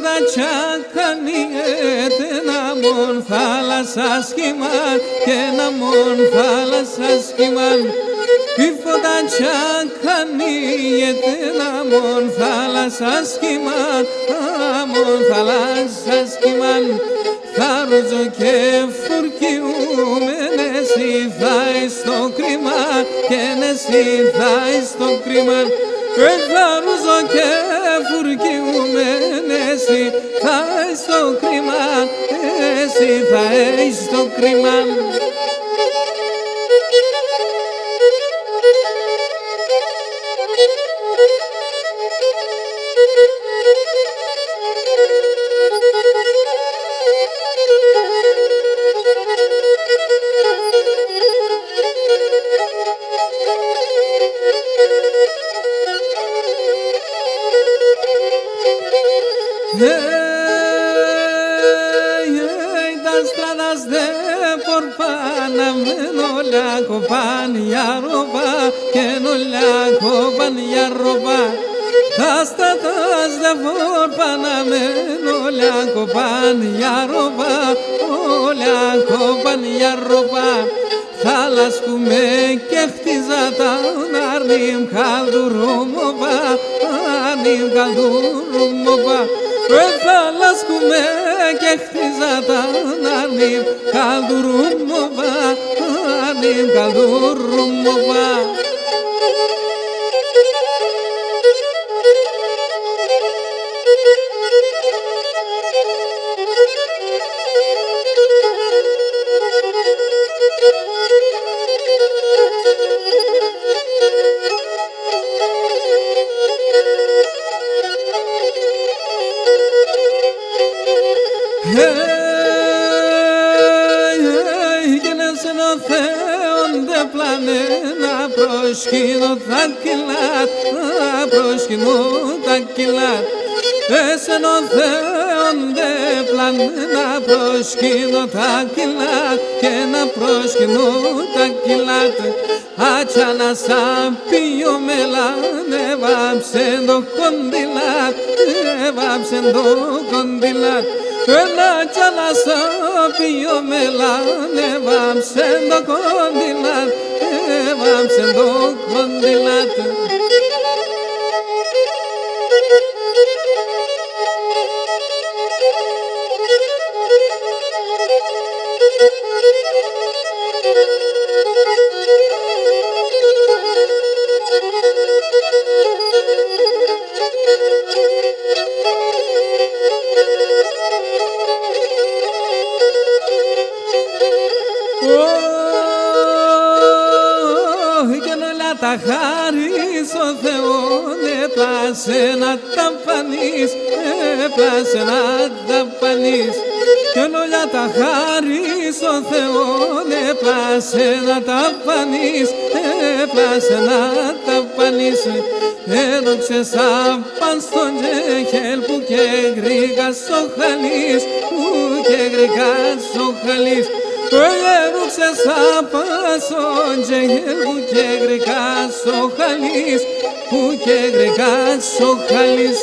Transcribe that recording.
Πίφωτα τσακανιέται να μον θάλασσα σχημάν και να μον θάλασσα σχημάν. Πίφωτα τσακανιέται να μον θάλασσα σχημάν, μον θάλασσα σχημάν. Θα ρούζω και φουρκιούμεν, εσύ θα στο κρίμα και εσύ θα στο κρίμα. Θα ρούζω και φουρκιούμεν, εσύ θα στο κρίμα, εσύ θα στο κρίμα. Das stradas de por Panameno la copan ya roba, que no la copan ya roba. Das stradas de por Panameno la copan ya roba, la copan ya roba. Θάλασκουμε και χτίζα τα αρνήμ καλδουρούμοβα, αρνήμ καλδουρούμοβα. Θάλασκουμε και χτίζα τα αρνήμ καλδουρούμοβα, αρνήμ καλδουρούμοβα. Προσκύνω τα κιλάτ, προσκύνω τα κιλάτ. Εσένο θέονται πλάνε να προσκύνω τα κιλάτ και να προσκύνω τα κιλάτ. Άτσα να σαπιώ μελάνε, έβαψεν το κοντιλάτ, έβαψεν το κοντιλάτ. Άτσα να σαπιώ μελάνε, έβαψεν το κοντιλάτ, έβαψεν το κοντιλάτ. Τα χάρις ο Θεόν έπλασε να τα φανείς, έπλασε να τα φανείς. Κι όλα τα χάρις ο Θεόν έπλασε να τα φανείς, έπλασε να τα φανείς. Έδωξες απαν στον γεχέλ που και γρήγας ο χαλής, που και γρήγας ο χαλής. Έδωξες απαν στον γεχέλ που και γρήγας ο χαλής, που και γρήγας ο χαλής.